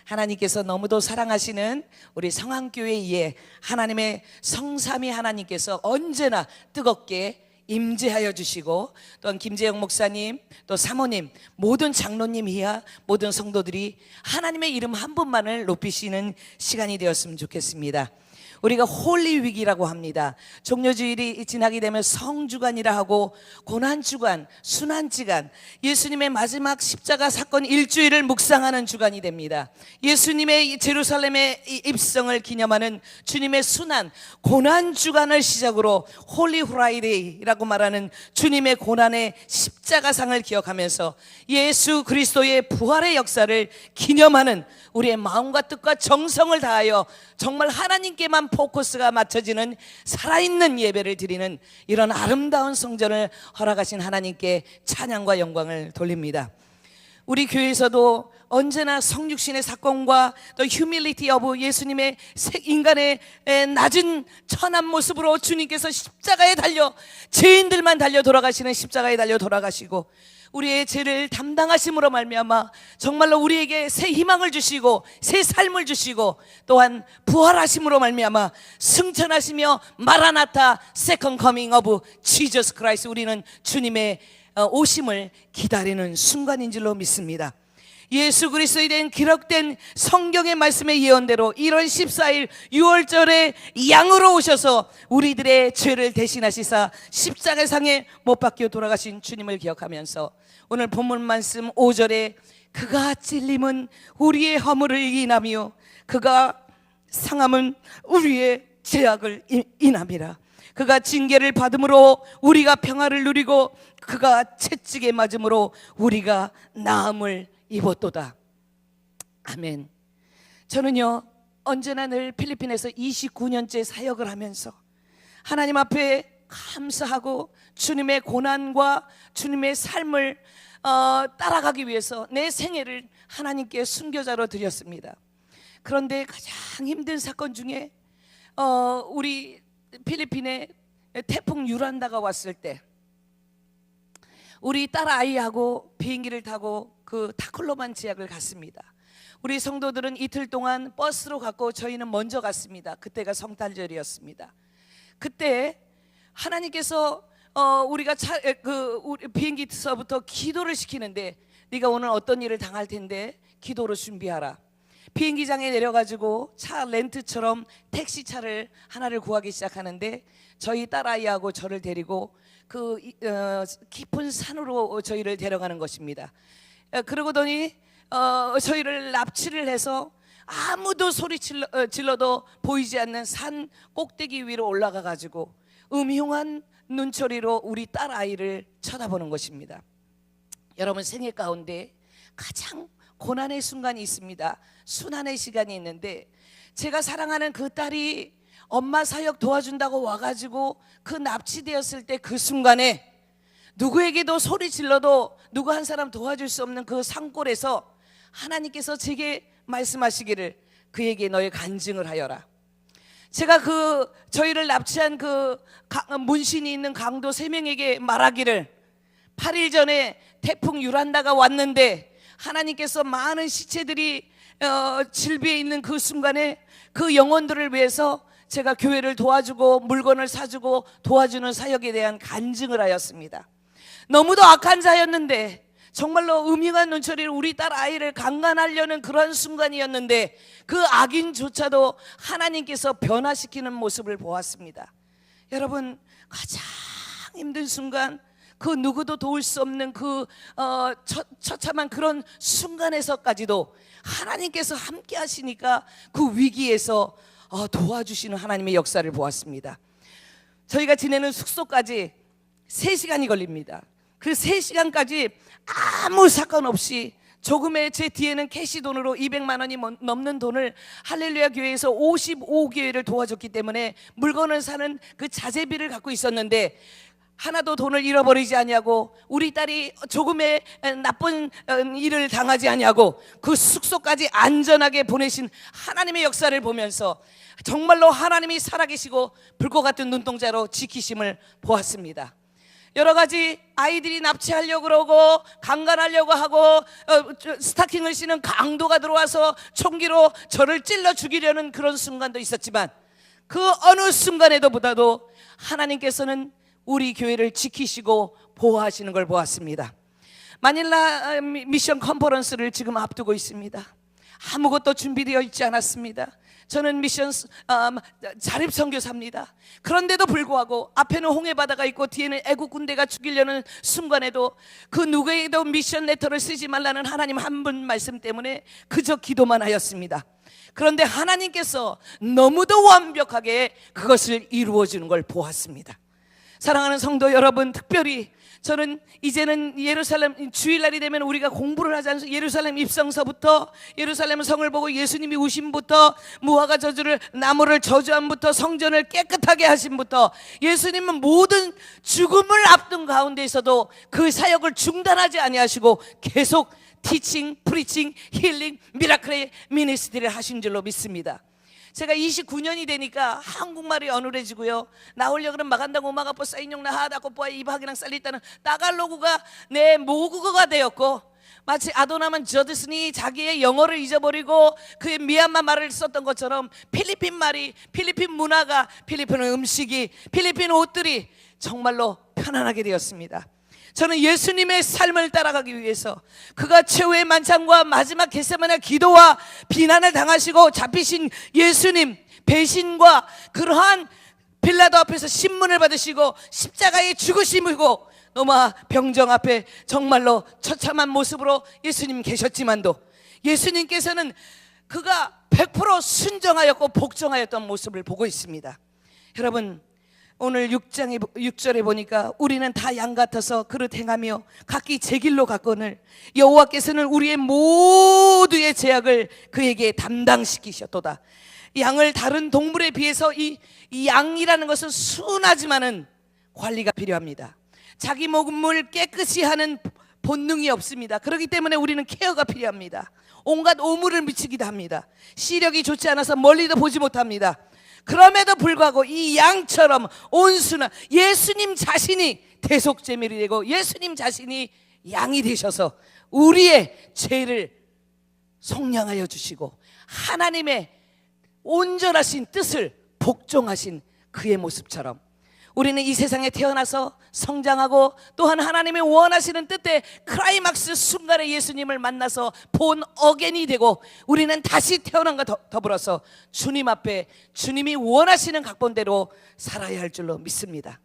하나님께서 너무도 사랑하시는 우리 성안교회에 하나님의 성삼위 하나님께서 언제나 뜨겁게 임재하여 주시고, 또한 김재영 목사님, 또 사모님, 모든 장로님 이하 모든 성도들이 하나님의 이름 한 분만을 높이시는 시간이 되었으면 좋겠습니다. 우리가 홀리 위기라고 합니다. 종료주일이 지나게 되면 성주간이라 하고, 고난주간, 순환주간, 예수님의 마지막 십자가 사건 일주일을 묵상하는 주간이 됩니다. 예수님의 제루살렘의 입성을 기념하는 주님의 순환, 고난주간을 시작으로 홀리 후라이데이라고 말하는 주님의 고난의 십자가상을 기억하면서 예수 그리스도의 부활의 역사를 기념하는 우리의 마음과 뜻과 정성을 다하여 정말 하나님께만 포커스가 맞춰지는 살아있는 예배를 드리는 이런 아름다운 성전을 허락하신 하나님께 찬양과 영광을 돌립니다. 우리 교회에서도 언제나 성육신의 사건과 또 휴밀리티 오브 예수님의 인간의 낮은 천한 모습으로 주님께서 십자가에 달려, 죄인들만 달려 돌아가시는 십자가에 달려 돌아가시고 우리의 죄를 담당하심으로 말미암아 정말로 우리에게 새 희망을 주시고 새 삶을 주시고, 또한 부활하심으로 말미암아 승천하시며 마라나타 세컨 커밍 오브 지저스 크라이스트, 우리는 주님의 오심을 기다리는 순간인 줄로 믿습니다. 예수 그리스도에 대한 기록된 성경의 말씀의 예언대로 1월 14일 6월절에 양으로 오셔서 우리들의 죄를 대신하시사 십자가상에 못 박혀 돌아가신 주님을 기억하면서 오늘 본문 말씀 5절에 그가 찔림은 우리의 허물을 인하며 그가 상함은 우리의 죄악을 인함이라. 그가 징계를 받음으로 우리가 평화를 누리고 그가 채찍에 맞음으로 우리가 나음을 입었도다. 아멘. 저는요 언제나 늘 필리핀에서 29년째 사역을 하면서 하나님 앞에 감사하고 주님의 고난과 주님의 삶을 따라가기 위해서 내 생애를 하나님께 순교자로 드렸습니다. 그런데 가장 힘든 사건 중에 우리 필리핀에 태풍 유란다가 왔을 때 우리 딸 아이하고 비행기를 타고 그 타클로만 지역을 갔습니다. 우리 성도들은 이틀 동안 버스로 갔고 저희는 먼저 갔습니다. 그때가 성탄절이었습니다. 그때 하나님께서 우리가 우리 비행기서부터 기도를 시키는데, 네가 오늘 어떤 일을 당할 텐데 기도로 준비하라. 비행기장에 내려가지고 차 렌트처럼 택시차를 하나를 구하기 시작하는데, 저희 딸아이하고 저를 데리고 그 깊은 산으로 저희를 데려가는 것입니다. 그러고더니 저희를 납치를 해서 아무도 소리 질러도 보이지 않는 산 꼭대기 위로 올라가 가지고 음흉한 눈초리로 우리 딸아이를 쳐다보는 것입니다. 여러분, 생애 가운데 가장 고난의 순간이 있습니다. 순환의 시간이 있는데, 제가 사랑하는 그 딸이 엄마 사역 도와준다고 와가지고 그 납치되었을 때 그 순간에 누구에게도 소리 질러도 누구 한 사람 도와줄 수 없는 그 산골에서 하나님께서 제게 말씀하시기를 그에게 너의 간증을 하여라. 제가 저희를 납치한 문신이 있는 강도 3명에게 말하기를 8일 전에 태풍 유란다가 왔는데 하나님께서 많은 시체들이 질비해 있는 그 순간에 그 영혼들을 위해서 제가 교회를 도와주고 물건을 사주고 도와주는 사역에 대한 간증을 하였습니다. 너무도 악한 자였는데, 정말로 음흉한 눈초리로 우리 딸 아이를 강간하려는 그런 순간이었는데 그 악인조차도 하나님께서 변화시키는 모습을 보았습니다. 여러분, 가장 힘든 순간, 그 누구도 도울 수 없는 그 처참한 그런 순간에서까지도 하나님께서 함께 하시니까 그 위기에서 도와주시는 하나님의 역사를 보았습니다. 저희가 지내는 숙소까지 3시간이 걸립니다. 그 3시간까지 아무 사건 없이 조금의 제 뒤에는 캐시 돈으로 200만 원이 넘는 돈을 할렐루야 교회에서 55교회를 도와줬기 때문에 물건을 사는 그 자재비를 갖고 있었는데, 하나도 돈을 잃어버리지 아니하고 우리 딸이 조금의 나쁜 일을 당하지 아니하고 그 숙소까지 안전하게 보내신 하나님의 역사를 보면서 정말로 하나님이 살아계시고 불꽃 같은 눈동자로 지키심을 보았습니다. 여러 가지 아이들이 납치하려고 그러고 강간하려고 하고 스타킹을 신은 강도가 들어와서 총기로 저를 찔러 죽이려는 그런 순간도 있었지만 그 어느 순간에도 보다도 하나님께서는 우리 교회를 지키시고 보호하시는 걸 보았습니다. 마닐라 미션 컨퍼런스를 지금 앞두고 있습니다. 아무것도 준비되어 있지 않았습니다. 저는 미션 자립 선교사입니다. 그런데도 불구하고 앞에는 홍해바다가 있고 뒤에는 애국 군대가 죽이려는 순간에도 그 누구에게도 미션 레터를 쓰지 말라는 하나님 한 분 말씀 때문에 그저 기도만 하였습니다. 그런데 하나님께서 너무도 완벽하게 그것을 이루어 주는 걸 보았습니다. 사랑하는 성도 여러분, 특별히 저는 이제는 예루살렘 주일날이 되면 우리가 공부를 하지 않습니까? 예루살렘 입성서부터 예루살렘 성을 보고 예수님이 우심부터 무화과 저주를 나무를 저주함부터 성전을 깨끗하게 하심부터 예수님은 모든 죽음을 앞둔 가운데에서도 그 사역을 중단하지 아니하시고 계속 티칭, 프리칭, 힐링, 미라클의 미니스트리를 하신 줄로 믿습니다. 제가 29년이 되니까 한국말이 어눌해지고요. 나오려고 그러면 마간다고 마가포 사인용 나하다고 뽀아 이박이랑 쌀리다는 따갈로그가 내 모국어가 되었고, 마치 아도나만 저드슨이 자기의 영어를 잊어버리고 그의 미얀마 말을 썼던 것처럼 필리핀 말이, 필리핀 문화가, 필리핀 음식이, 필리핀 옷들이 정말로 편안하게 되었습니다. 저는 예수님의 삶을 따라가기 위해서 그가 최후의 만찬과 마지막 겟세마네 기도와 비난을 당하시고 잡히신 예수님, 배신과 그러한 빌라도 앞에서 신문을 받으시고 십자가에 죽으심이고 노마 병정 앞에 정말로 처참한 모습으로 예수님 계셨지만도 예수님께서는 그가 100% 순정하였고 복종하였던 모습을 보고 있습니다. 여러분, 오늘 6절에 보니까 우리는 다 양 같아서 그릇 행하며 각기 제 길로 갔거늘 여호와께서는 우리의 모두의 죄악을 그에게 담당시키셨도다. 양을 다른 동물에 비해서 이 양이라는 것은 순하지만은 관리가 필요합니다. 자기 몸을 깨끗이 하는 본능이 없습니다. 그렇기 때문에 우리는 케어가 필요합니다. 온갖 오물을 미치기도 합니다. 시력이 좋지 않아서 멀리도 보지 못합니다. 그럼에도 불구하고 이 양처럼 온순한 예수님 자신이 대속제물이 되고 예수님 자신이 양이 되셔서 우리의 죄를 속량하여 주시고 하나님의 온전하신 뜻을 복종하신 그의 모습처럼 우리는 이 세상에 태어나서 성장하고 또한 하나님의 원하시는 뜻의 클라이막스 순간에 예수님을 만나서 본 어겐이 되고 우리는 다시 태어난과 더불어서 주님 앞에 주님이 원하시는 각본대로 살아야 할 줄로 믿습니다.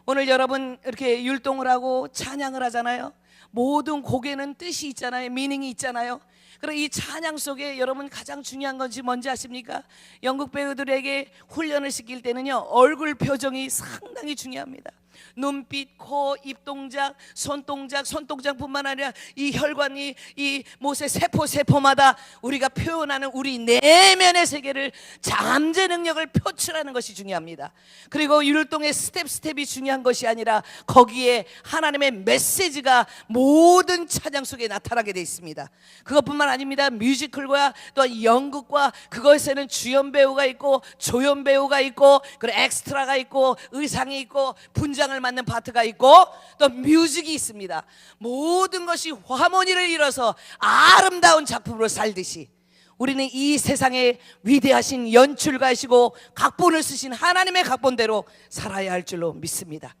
오늘 여러분 이렇게 율동을 하고 찬양을 하잖아요. 모든 곡에는 뜻이 있잖아요. 미닝이 있잖아요. 그리고 이 찬양 속에 여러분 가장 중요한 건지 뭔지 아십니까? 연극 배우들에게 훈련을 시킬 때는요 얼굴 표정이 상당히 중요합니다. 눈빛, 코, 입 동작, 손동작뿐만 아니라 이 혈관이 이 못의 세포마다 우리가 표현하는 우리 내면의 세계를 잠재 능력을 표출하는 것이 중요합니다. 그리고 율동의 스텝이 중요한 것이 아니라 거기에 하나님의 메시지가 모든 찬양 속에 나타나게 되어 있습니다. 그것뿐만 아닙니다. 뮤지컬과 또 연극과 그것에는 주연 배우가 있고 조연 배우가 있고 그리고 엑스트라가 있고 의상이 있고 분장을 맡는 파트가 있고 또 뮤직이 있습니다. 모든 것이 화모니를 이뤄서 아름다운 작품으로 살듯이 우리는 이 세상에 위대하신 연출가이시고 각본을 쓰신 하나님의 각본대로 살아야 할 줄로 믿습니다.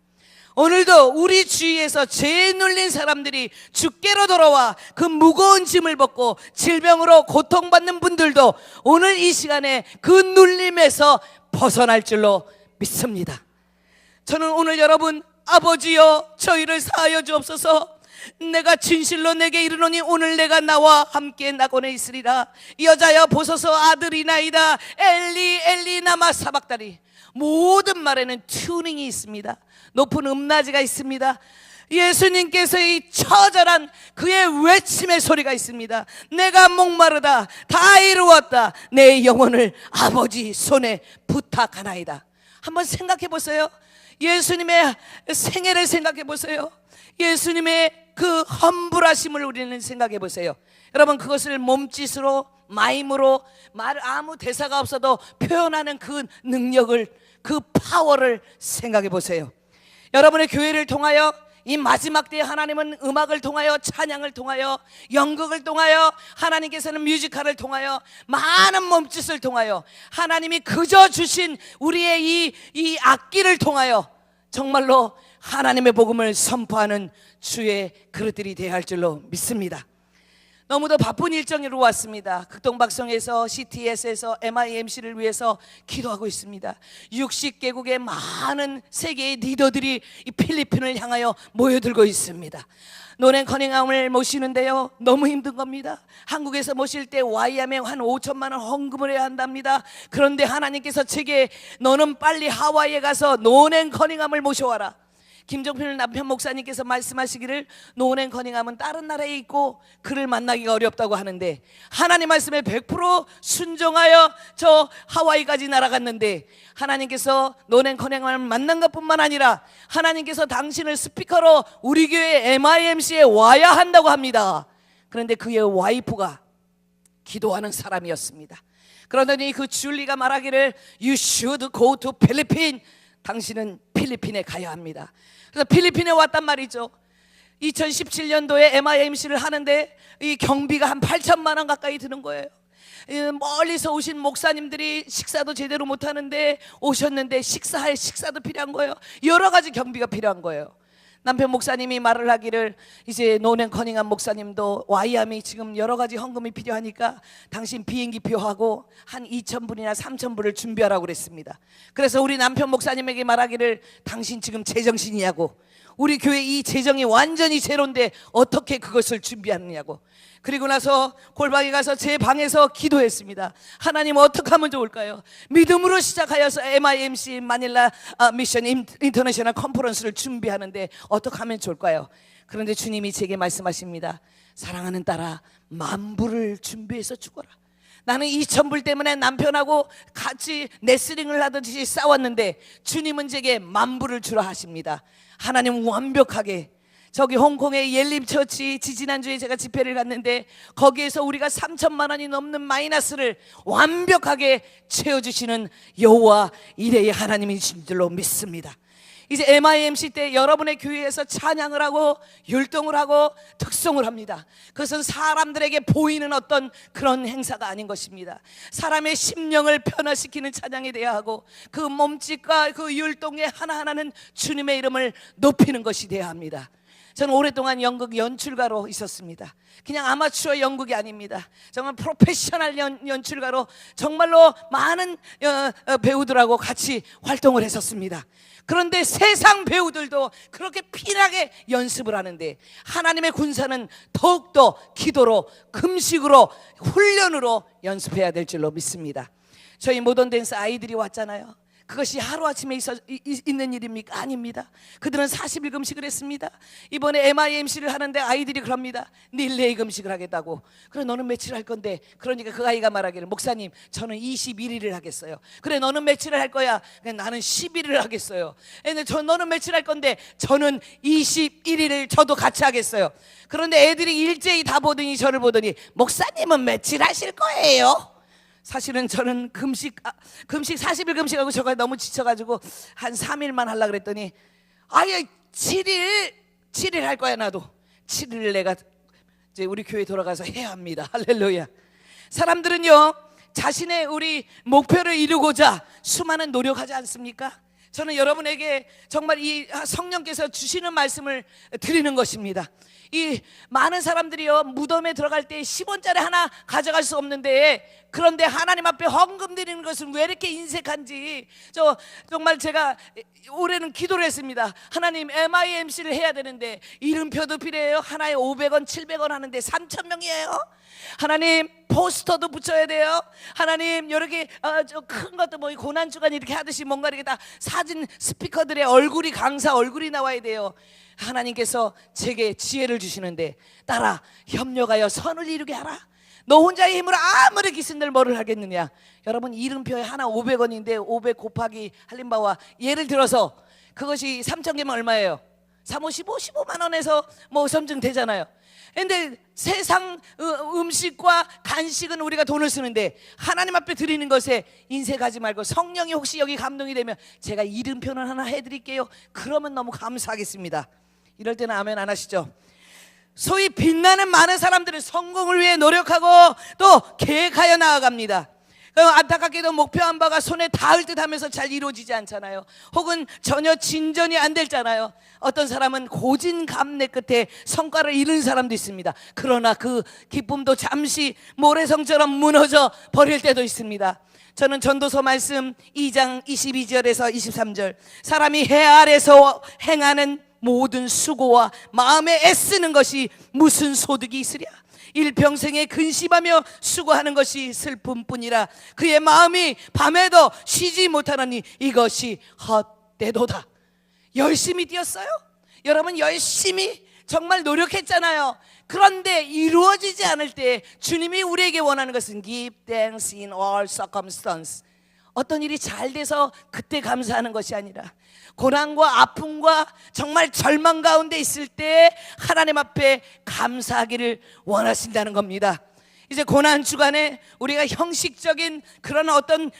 오늘도 우리 주위에서 죄에 눌린 사람들이 주께로 돌아와 그 무거운 짐을 벗고 질병으로 고통받는 분들도 오늘 이 시간에 그 눌림에서 벗어날 줄로 믿습니다. 저는 오늘 여러분 아버지여 저희를 사하여 주옵소서. 내가 진실로 내게 이르노니 오늘 내가 나와 함께 낙원에 있으리라. 여자여 보소서 아들이나이다. 엘리 엘리 나마 사박다리. 모든 말에는 튜닝이 있습니다. 높은 음낮이가 있습니다. 예수님께서 이 처절한 그의 외침의 소리가 있습니다. 내가 목마르다 다 이루었다 내 영혼을 아버지 손에 부탁하나이다. 한번 생각해 보세요. 예수님의 생애를 생각해 보세요. 예수님의 그 험불하심을 우리는 생각해 보세요. 여러분 그것을 몸짓으로 마임으로 아무 대사가 없어도 표현하는 그 능력을 그 파워를 생각해 보세요. 여러분의 교회를 통하여 이 마지막 때에 하나님은 음악을 통하여, 찬양을 통하여, 연극을 통하여, 하나님께서는 뮤지컬을 통하여, 많은 몸짓을 통하여, 하나님이 그저 주신 우리의 이 악기를 통하여 정말로 하나님의 복음을 선포하는 주의 그릇들이 되어야 할 줄로 믿습니다. 너무도 바쁜 일정으로 왔습니다. 극동박성에서, CTS에서 MIMC를 위해서 기도하고 있습니다. 60개국의 많은 세계의 리더들이 이 필리핀을 향하여 모여들고 있습니다. 노랭 커닝함을 모시는데요, 너무 힘든 겁니다. 한국에서 모실 때 YM에 한 5천만 원 헌금을 해야 한답니다. 그런데 하나님께서 제게 너는 빨리 하와이에 가서 노랭 커닝함을 모셔와라. 김종필 남편 목사님께서 말씀하시기를 노랭 커닝함은 다른 나라에 있고 그를 만나기가 어렵다고 하는데, 하나님 말씀에 100% 순종하여 저 하와이까지 날아갔는데, 하나님께서 노랭 커닝함을 만난 것뿐만 아니라 하나님께서 당신을 스피커로 우리 교회 MIMC에 와야 한다고 합니다. 그런데 그의 와이프가 기도하는 사람이었습니다. 그러더니 그 줄리가 말하기를 You should go to Philippines. 당신은 필리핀에 가야 합니다. 그래서 필리핀에 왔단 말이죠. 2017년도에 MIMC를 하는데 이 경비가 한 8천만 원 가까이 드는 거예요. 멀리서 오신 목사님들이 식사도 제대로 못하는데 오셨는데 식사할 식사도 필요한 거예요. 여러 가지 경비가 필요한 거예요. 남편 목사님이 말을 하기를 이제 노랭 커닝함 목사님도 와이암이 지금 여러 가지 헌금이 필요하니까 당신 비행기표하고 한 2,000불이나 3,000불을 준비하라고 그랬습니다. 그래서 우리 남편 목사님에게 말하기를 당신 지금 제정신이냐고, 우리 교회 이 재정이 완전히 제로인데 어떻게 그것을 준비하느냐고. 그리고 나서 골방에 가서 제 방에서 기도했습니다. 하나님 어떻게 하면 좋을까요? 믿음으로 시작하여서 MIMC 마닐라 미션 인터내셔널 컨퍼런스를 준비하는데 어떻게 하면 좋을까요? 그런데 주님이 제게 말씀하십니다. 사랑하는 딸아, 10,000불을 준비해서 죽어라. 나는 2,000불 때문에 남편하고 같이 레슬링을 하듯이 싸웠는데 주님은 제게 10,000불을 주라 하십니다. 하나님 완벽하게, 저기 홍콩의 옐립처치 지지난주에 제가 집회를 갔는데 거기에서 우리가 3천만 원이 넘는 마이너스를 완벽하게 채워주시는 여호와 이레의 하나님이신 줄로 믿습니다. 이제 MIMC 때 여러분의 교회에서 찬양을 하고 율동을 하고 특송을 합니다. 그것은 사람들에게 보이는 어떤 그런 행사가 아닌 것입니다. 사람의 심령을 변화시키는 찬양이 되어야 하고, 그 몸짓과 그 율동의 하나하나는 주님의 이름을 높이는 것이 되어야 합니다. 저는 오랫동안 연극 연출가로 있었습니다. 그냥 아마추어 연극이 아닙니다. 정말 프로페셔널 연출가로 정말로 많은 배우들하고 같이 활동을 했었습니다. 그런데 세상 배우들도 그렇게 피나게 연습을 하는데 하나님의 군사는 더욱더 기도로, 금식으로, 훈련으로 연습해야 될 줄로 믿습니다. 저희 모던 댄스 아이들이 왔잖아요. 그것이 하루아침에 있는 일입니까? 아닙니다. 그들은 40일 금식을 했습니다. 이번에 MIMC를 하는데 아이들이 그럽니다. 릴레이 금식을 하겠다고. 그래, 너는 며칠 할 건데? 그러니까 그 아이가 말하기를, 목사님 저는 21일을 하겠어요. 그래, 너는 며칠 할 거야? 그래, 나는 11일을 하겠어요. 근데 너는 며칠 할 건데? 저는 21일을 저도 같이 하겠어요. 그런데 애들이 일제히 다 보더니 저를 보더니 목사님은 며칠 하실 거예요? 사실은 저는 금식 40일 금식하고 저가 너무 지쳐가지고 한 3일만 하려고 그랬더니 아예 7일 할 거야. 나도 7일을 내가 이제 우리 교회 돌아가서 해야 합니다. 할렐루야. 사람들은요, 자신의 우리 목표를 이루고자 수많은 노력하지 않습니까? 저는 여러분에게 정말 이 성령께서 주시는 말씀을 드리는 것입니다. 이 많은 사람들이요, 무덤에 들어갈 때 10원짜리 하나 가져갈 수 없는데, 그런데 하나님 앞에 헌금 드리는 것은 왜 이렇게 인색한지, 정말 제가 올해는 기도를 했습니다. 하나님, MIMC를 해야 되는데 이름표도 필요해요. 하나에 500원 700원 하는데 3,000명이에요 하나님, 포스터도 붙여야 돼요. 하나님, 여러 개 큰 것도 뭐 고난주간 이렇게 하듯이 뭔가 이렇게 다 사진 스피커들의 얼굴이, 강사 얼굴이 나와야 돼요. 하나님께서 제게 지혜를 주시는데, 따라 협력하여 선을 이루게 하라. 너 혼자의 힘으로 아무리 기승들 뭐를 하겠느냐. 여러분, 이름표에 하나 500원인데 500 곱하기 할림바와, 예를 들어서 그것이 3,000개면 얼마예요? 15만 원에서 뭐 점증 되잖아요. 근데 세상 음식과 간식은 우리가 돈을 쓰는데 하나님 앞에 드리는 것에 인색하지 말고, 성령이 혹시 여기 감동이 되면 제가 이름표는 하나 해드릴게요, 그러면 너무 감사하겠습니다. 이럴 때는 아멘 안 하시죠? 소위 빛나는 많은 사람들은 성공을 위해 노력하고 또 계획하여 나아갑니다. 안타깝게도 목표한 바가 손에 닿을 듯 하면서 잘 이루어지지 않잖아요. 혹은 전혀 진전이 안 되잖아요. 어떤 사람은 고진감래 끝에 성과를 이룬 사람도 있습니다. 그러나 그 기쁨도 잠시 모래성처럼 무너져 버릴 때도 있습니다. 저는 전도서 말씀 2장 22절에서 23절, 사람이 해 아래서 행하는 모든 수고와 마음에 애쓰는 것이 무슨 소득이 있으랴. 일평생에 근심하며 수고하는 것이 슬픔뿐이라. 그의 마음이 밤에도 쉬지 못하느니 이것이 헛되도다. 열심히 뛰었어요. 여러분 열심히 정말 노력했잖아요. 그런데 이루어지지 않을 때 주님이 우리에게 원하는 것은 Give thanks in all circumstances. 어떤 일이 잘 돼서 그때 감사하는 것이 아니라 고난과 아픔과 정말 절망 가운데 있을 때 하나님 앞에 감사하기를 원하신다는 겁니다. 이제 고난 주간에 우리가 형식적인 그런 어떤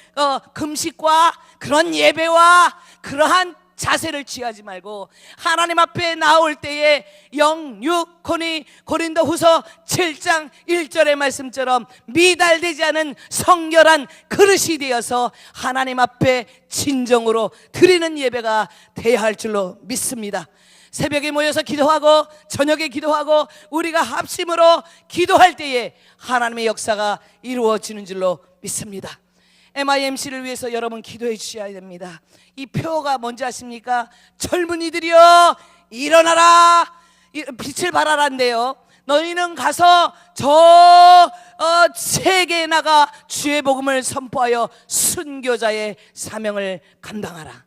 금식과 그런 예배와 그러한 자세를 취하지 말고 하나님 앞에 나올 때에 영육혼이 고린도후서 7장 1절의 말씀처럼 미달되지 않은 성결한 그릇이 되어서 하나님 앞에 진정으로 드리는 예배가 되어야 할 줄로 믿습니다. 새벽에 모여서 기도하고 저녁에 기도하고 우리가 합심으로 기도할 때에 하나님의 역사가 이루어지는 줄로 믿습니다. MIMC를 위해서 여러분 기도해 주셔야 됩니다. 이 표가 뭔지 아십니까? 젊은이들이여 일어나라, 빛을 발하란데요. 너희는 가서 저 세계에 나가 주의 복음을 선포하여 순교자의 사명을 감당하라.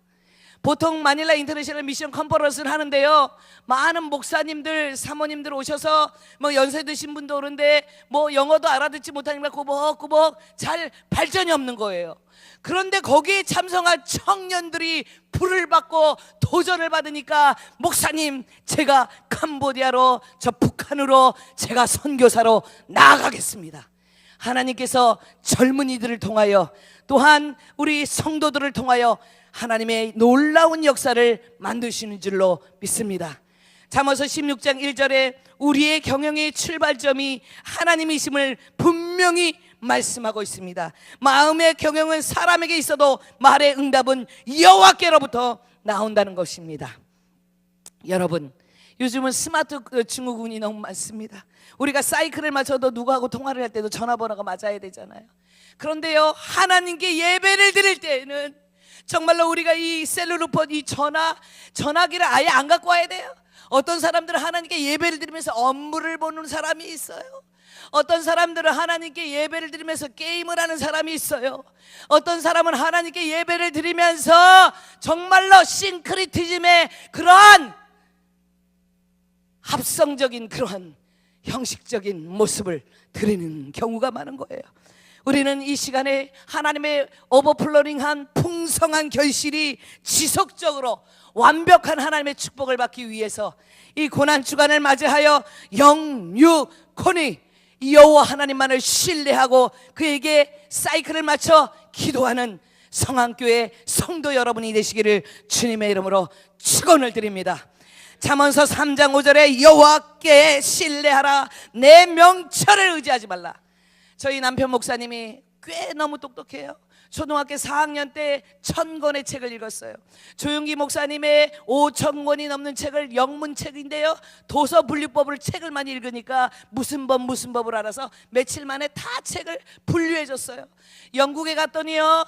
보통 마닐라 인터내셔널 미션 컨퍼런스를 하는데요, 많은 목사님들, 사모님들 오셔서 뭐 연세 드신 분도 오는데 뭐 영어도 알아듣지 못하니까 꾸벅꾸벅 잘 발전이 없는 거예요. 그런데 거기에 참석한 청년들이 불을 받고 도전을 받으니까, 목사님 제가 캄보디아로, 저 북한으로 제가 선교사로 나아가겠습니다. 하나님께서 젊은이들을 통하여 또한 우리 성도들을 통하여 하나님의 놀라운 역사를 만드시는 줄로 믿습니다. 잠언서 16장 1절에 우리의 경영의 출발점이 하나님이심을 분명히 말씀하고 있습니다. 마음의 경영은 사람에게 있어도 말의 응답은 여호와께로부터 나온다는 것입니다. 여러분, 요즘은 스마트 증후군이 너무 많습니다. 우리가 사이클을 맞춰도 누구하고 통화를 할 때도 전화번호가 맞아야 되잖아요. 그런데요, 하나님께 예배를 드릴 때에는 정말로 우리가 이 셀룰로폰, 이 전화기를 아예 안 갖고 와야 돼요. 어떤 사람들은 하나님께 예배를 드리면서 업무를 보는 사람이 있어요. 어떤 사람들은 하나님께 예배를 드리면서 게임을 하는 사람이 있어요. 어떤 사람은 하나님께 예배를 드리면서 정말로 싱크리티즘의 그러한 합성적인 그러한 형식적인 모습을 드리는 경우가 많은 거예요. 우리는 이 시간에 하나님의 오버플로링한 풍성한 결실이 지속적으로 완벽한 하나님의 축복을 받기 위해서 이 고난 주간을 맞이하여 영육혼이 여호와 하나님만을 신뢰하고 그에게 사이클을 맞춰 기도하는 성안교회 성도 여러분이 되시기를 주님의 이름으로 축원을 드립니다. 잠언서 3장 5절에 여호와께 신뢰하라, 내 명철을 의지하지 말라. 저희 남편 목사님이 꽤 너무 똑똑해요. 초등학교 4학년 때 1000권의 책을 읽었어요. 조용기 목사님의 5000권이 넘는 책을, 영문책인데요, 도서 분류법을 책을 많이 읽으니까 무슨 법을 알아서 며칠 만에 다 책을 분류해 줬어요. 영국에 갔더니요,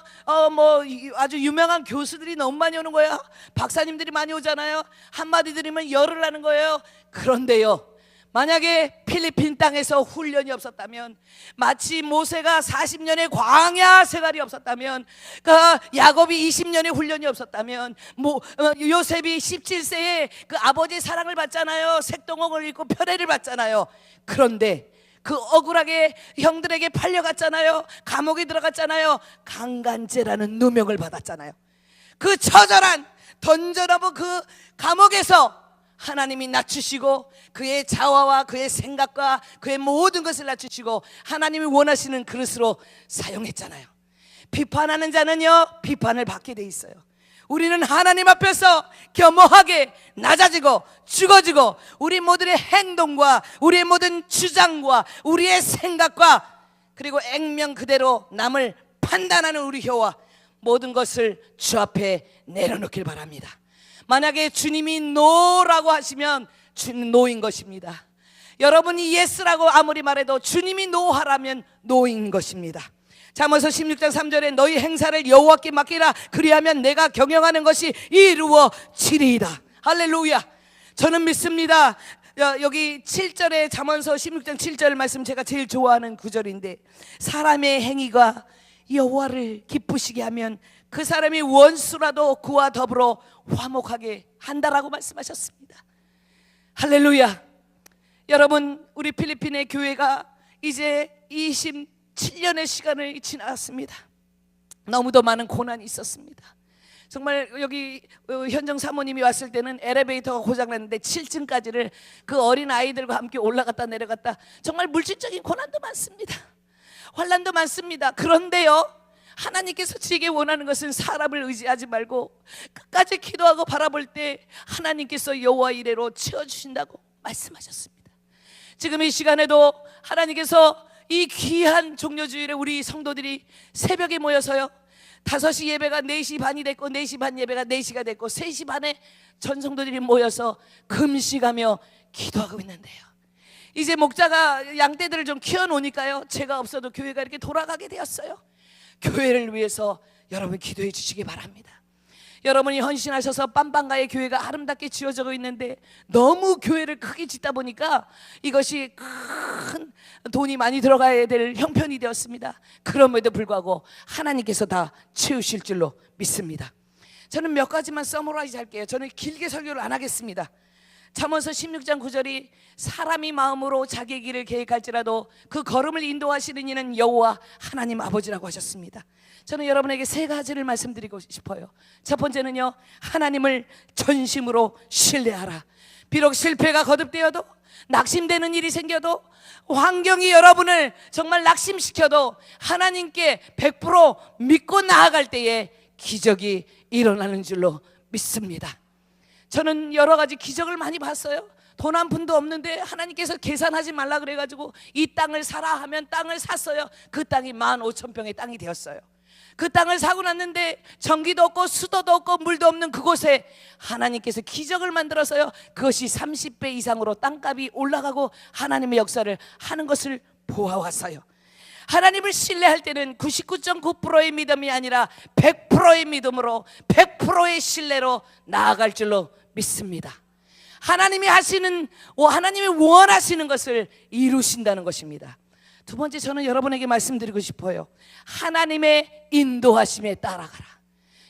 아주 유명한 교수들이 너무 많이 오는 거예요. 박사님들이 많이 오잖아요. 한마디 들으면 열을 나는 거예요. 그런데요, 만약에 필리핀 땅에서 훈련이 없었다면, 마치 모세가 40년의 광야 생활이 없었다면, 그 야곱이 20년의 훈련이 없었다면, 요셉이 17세에 그 아버지의 사랑을 받잖아요. 색동옥을 입고 편애를 받잖아요. 그런데 그 억울하게 형들에게 팔려갔잖아요. 감옥에 들어갔잖아요. 강간죄라는 누명을 받았잖아요. 그 처절한 던져놓은 그 감옥에서 하나님이 낮추시고 그의 자화와 그의 생각과 그의 모든 것을 낮추시고 하나님이 원하시는 그릇으로 사용했잖아요. 비판하는 자는요 비판을 받게 돼 있어요. 우리는 하나님 앞에서 겸허하게 낮아지고 죽어지고 우리 모두의 행동과 우리의 모든 주장과 우리의 생각과 그리고 액면 그대로 남을 판단하는 우리 혀와 모든 것을 주 앞에 내려놓길 바랍니다. 만약에 주님이 노라고 하시면 주님 노인 것입니다. 여러분이 예스라고 아무리 말해도 주님이 노하라면 노인 것입니다. 잠언서 16장 3절에 너희 행사를 여호와께 맡기라 그리하면 내가 경영하는 것이 이루어지리이다. 할렐루야. 저는 믿습니다. 여기 7절에 잠언서 16장 7절 말씀 제가 제일 좋아하는 구절인데 사람의 행위가 여호와를 기쁘시게 하면 그 사람이 원수라도 그와 더불어 화목하게 한다라고 말씀하셨습니다. 할렐루야. 여러분 우리 필리핀의 교회가 이제 27년의 시간을 지났습니다. 너무도 많은 고난이 있었습니다. 정말 여기 현정 사모님이 왔을 때는 엘리베이터가 고장났는데 7층까지를 그 어린 아이들과 함께 올라갔다 내려갔다 정말 물질적인 고난도 많습니다. 환난도 많습니다. 그런데요 하나님께서 지게 원하는 것은 사람을 의지하지 말고 끝까지 기도하고 바라볼 때 하나님께서 여호와 이레로 채워주신다고 말씀하셨습니다. 지금 이 시간에도 하나님께서 이 귀한 종려주일에 우리 성도들이 새벽에 모여서요 5시 예배가 4시 반이 됐고 4시 반 예배가 4시가 됐고 3시 반에 전 성도들이 모여서 금식하며 기도하고 있는데요 이제 목자가 양떼들을 좀 키워놓으니까요 제가 없어도 교회가 이렇게 돌아가게 되었어요. 교회를 위해서 여러분 기도해 주시기 바랍니다. 여러분이 헌신하셔서 빰빵가의 교회가 아름답게 지어지고 있는데 너무 교회를 크게 짓다 보니까 이것이 큰 돈이 많이 들어가야 될 형편이 되었습니다. 그럼에도 불구하고 하나님께서 다 채우실 줄로 믿습니다. 저는 몇 가지만 서머라이즈 할게요. 저는 길게 설교를 안 하겠습니다. 잠언서 16장 9절이 사람이 마음으로 자기의 길을 계획할지라도 그 걸음을 인도하시는 이는 여호와 하나님 아버지라고 하셨습니다. 저는 여러분에게 3가지를 말씀드리고 싶어요. 첫 번째는요 하나님을 전심으로 신뢰하라. 비록 실패가 거듭되어도 낙심되는 일이 생겨도 환경이 여러분을 정말 낙심시켜도 하나님께 100% 믿고 나아갈 때에 기적이 일어나는 줄로 믿습니다. 저는 여러 가지 기적을 많이 봤어요. 돈 한 푼도 없는데 하나님께서 계산하지 말라 그래가지고 이 땅을 사라 하면 땅을 샀어요. 그 땅이 15,000평의 땅이 되었어요. 그 땅을 사고 났는데 전기도 없고 수도도 없고 물도 없는 그곳에 하나님께서 기적을 만들어서요 그것이 30배 이상으로 땅값이 올라가고 하나님의 역사를 하는 것을 보아왔어요. 하나님을 신뢰할 때는 99.9%의 믿음이 아니라 100%의 믿음으로 100%의 신뢰로 나아갈 줄로 믿습니다. 하나님이 하나님이 원하시는 것을 이루신다는 것입니다. 두 번째 저는 여러분에게 말씀드리고 싶어요. 하나님의 인도하심에 따라가라.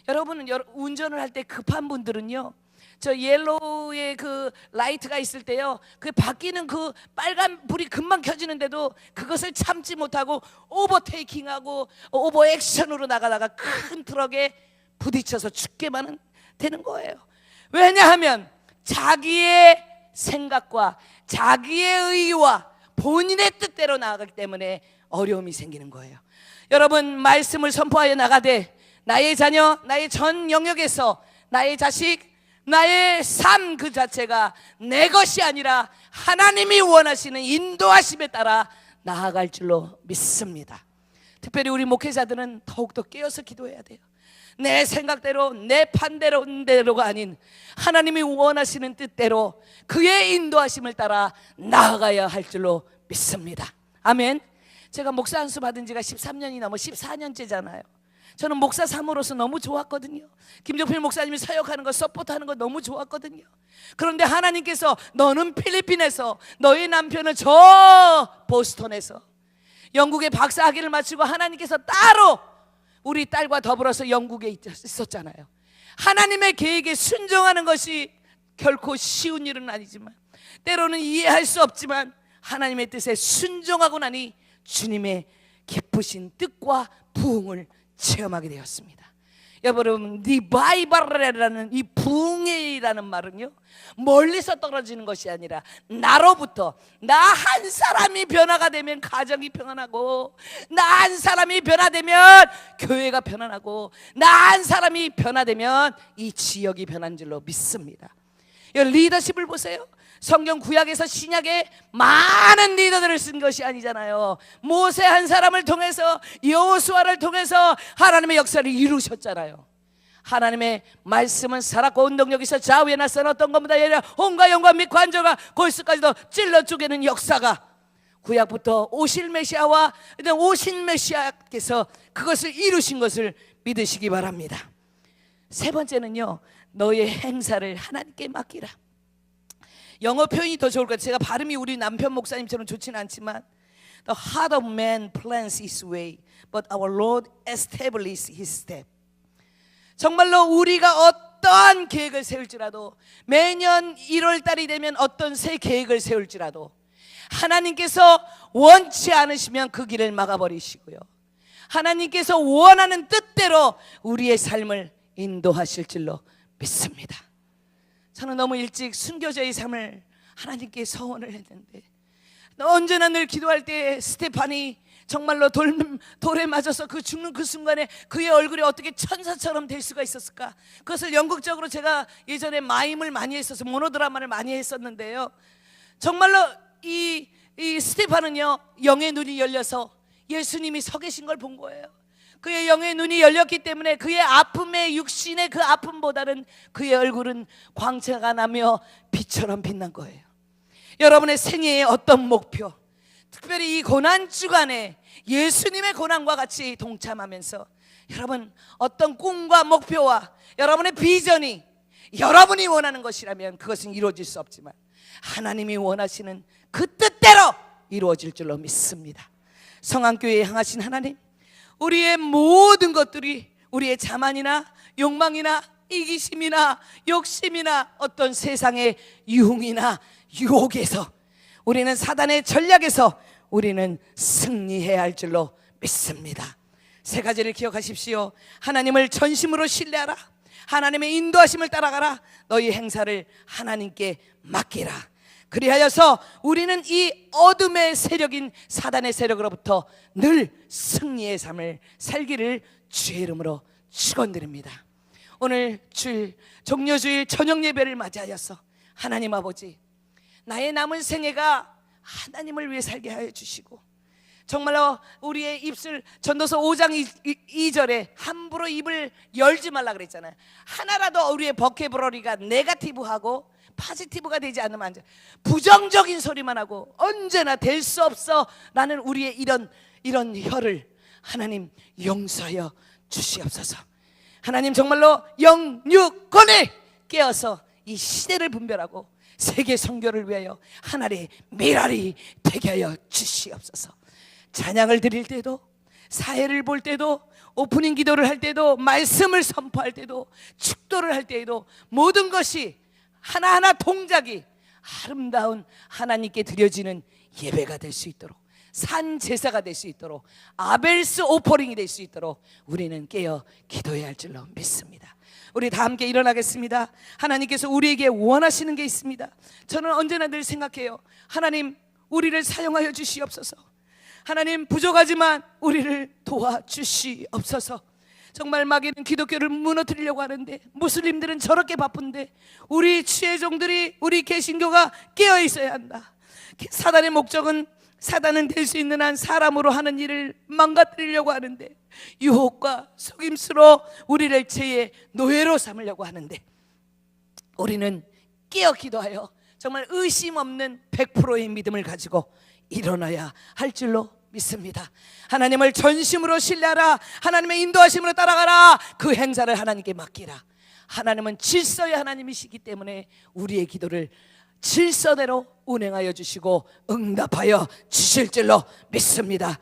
여러분 운전을 할 때 급한 분들은요 저 옐로우의 그 라이트가 있을 때요 그 바뀌는 그 빨간 불이 금방 켜지는데도 그것을 참지 못하고 오버테이킹하고 오버 액션으로 나가다가 큰 트럭에 부딪혀서 죽게만 되는 거예요. 왜냐하면 자기의 생각과 자기의 의와 본인의 뜻대로 나아가기 때문에 어려움이 생기는 거예요. 여러분 말씀을 선포하여 나가되 나의 자녀, 나의 전 영역에서 나의 자식, 나의 삶 그 자체가 내 것이 아니라 하나님이 원하시는 인도하심에 따라 나아갈 줄로 믿습니다. 특별히 우리 목회자들은 더욱더 깨어서 기도해야 돼요. 내 생각대로 내 판대로가 아닌 하나님이 원하시는 뜻대로 그의 인도하심을 따라 나아가야 할 줄로 믿습니다. 아멘. 제가 목사 안수 받은 지가 13년이 넘어 14년째잖아요. 저는 목사 삼으로서 너무 좋았거든요. 김종필 목사님이 사역하는 거 서포트하는 거 너무 좋았거든요. 그런데 하나님께서 너는 필리핀에서 너의 남편은 저 보스턴에서 영국의 박사학위를 마치고 하나님께서 따로 우리 딸과 더불어서 영국에 있었잖아요. 하나님의 계획에 순종하는 것이 결코 쉬운 일은 아니지만 때로는 이해할 수 없지만 하나님의 뜻에 순종하고 나니 주님의 기쁘신 뜻과 부흥을 체험하게 되었습니다. 여러분, 리바이벌이라는 이 붕해라는 말은요, 멀리서 떨어지는 것이 아니라 나로부터, 나 한 사람이 변화가 되면 가정이 평안하고, 나 한 사람이 변화되면 교회가 편안하고, 나 한 사람이 변화되면 이 지역이 변한 줄로 믿습니다. 리더십을 보세요. 성경 구약에서 신약에 많은 리더들을 쓴 것이 아니잖아요. 모세 한 사람을 통해서, 여호수아를 통해서 하나님의 역사를 이루셨잖아요. 하나님의 말씀은 살았고 운동력 있어 좌우에 낯선 어떤 것보다 아니라 혼과 영과 및 관절과 골수까지도 찔러 쪼개는 역사가, 구약부터 오실 메시아와 오신 메시아께서 그것을 이루신 것을 믿으시기 바랍니다. 세 번째는요, 너의 행사를 하나님께 맡기라. 영어 표현이 더 좋을 것 같아요. 제가 발음이 우리 남편 목사님처럼 좋지는 않지만, The heart of man plans his way, but our Lord establishes his step. 정말로 우리가 어떠한 계획을 세울지라도, 매년 1월 달이 되면 어떤 새 계획을 세울지라도 하나님께서 원치 않으시면 그 길을 막아버리시고요, 하나님께서 원하는 뜻대로 우리의 삶을 인도하실 줄로 믿습니다. 저는 너무 일찍 순교자의 삶을 하나님께 서원을 했는데, 언제나 늘 기도할 때 스테판이 정말로 돌에 맞아서 그 죽는 그 순간에 그의 얼굴이 어떻게 천사처럼 될 수가 있었을까? 그것을 연극적으로 제가 예전에 마임을 많이 했어서 모노드라마를 많이 했었는데요, 정말로 이 스테판은요, 영의 눈이 열려서 예수님이 서 계신 걸 본 거예요. 그의 영의 눈이 열렸기 때문에 그의 아픔의 육신의 그 아픔보다는 그의 얼굴은 광채가 나며 빛처럼 빛난 거예요. 여러분의 생애의 어떤 목표, 특별히 이 고난 주간에 예수님의 고난과 같이 동참하면서 여러분 어떤 꿈과 목표와 여러분의 비전이 여러분이 원하는 것이라면 그것은 이루어질 수 없지만 하나님이 원하시는 그 뜻대로 이루어질 줄로 믿습니다. 성안교회에 향하신 하나님, 우리의 모든 것들이 우리의 자만이나 욕망이나 이기심이나 욕심이나 어떤 세상의 유흥이나 유혹에서, 우리는 사단의 전략에서 우리는 승리해야 할 줄로 믿습니다. 세 가지를 기억하십시오. 하나님을 전심으로 신뢰하라. 하나님의 인도하심을 따라가라. 너희 행사를 하나님께 맡기라. 그리하여서 우리는 이 어둠의 세력인 사단의 세력으로부터 늘 승리의 삶을 살기를 주의 이름으로 축원드립니다. 오늘 주일 종료주일 저녁 예배를 맞이하여서 하나님 아버지, 나의 남은 생애가 하나님을 위해 살게 하여 주시고, 정말로 우리의 입술, 전도서 5장 2절에 함부로 입을 열지 말라 그랬잖아요. 하나라도 우리의 버케브러리가 네거티브하고 파지티브가 되지 않으면 안 돼. 부정적인 소리만 하고 언제나 될 수 없어 라는 우리의 이런 혀를 하나님 용서하여 주시옵소서. 하나님 정말로 영육권을 깨어서 이 시대를 분별하고 세계 선교를 위하여 하나님의 미랄이 되게 하여 주시옵소서. 찬양을 드릴 때도, 사회를 볼 때도, 오프닝 기도를 할 때도, 말씀을 선포할 때도, 축도를 할 때에도 모든 것이 하나하나 동작이 아름다운 하나님께 드려지는 예배가 될 수 있도록, 산 제사가 될 수 있도록, 아벨스 오퍼링이 될 수 있도록 우리는 깨어 기도해야 할 줄로 믿습니다. 우리 다 함께 일어나겠습니다. 하나님께서 우리에게 원하시는 게 있습니다. 저는 언제나 늘 생각해요. 하나님, 우리를 사용하여 주시옵소서. 하나님, 부족하지만 우리를 도와주시옵소서. 정말 마귀는 기독교를 무너뜨리려고 하는데, 무슬림들은 저렇게 바쁜데 우리 지혜종들이, 우리 개신교가 깨어 있어야 한다. 사단의 목적은, 사단은 될 수 있는 한 사람으로 하는 일을 망가뜨리려고 하는데, 유혹과 속임수로 우리를 죄의 노예로 삼으려고 하는데, 우리는 깨어 기도하여 정말 의심 없는 100%의 믿음을 가지고 일어나야 할 줄로 믿습니다. 하나님을 전심으로 신뢰하라. 하나님의 인도하심으로 따라가라. 그 행사를 하나님께 맡기라. 하나님은 질서의 하나님이시기 때문에 우리의 기도를 질서대로 운행하여 주시고 응답하여 주실 줄로 믿습니다.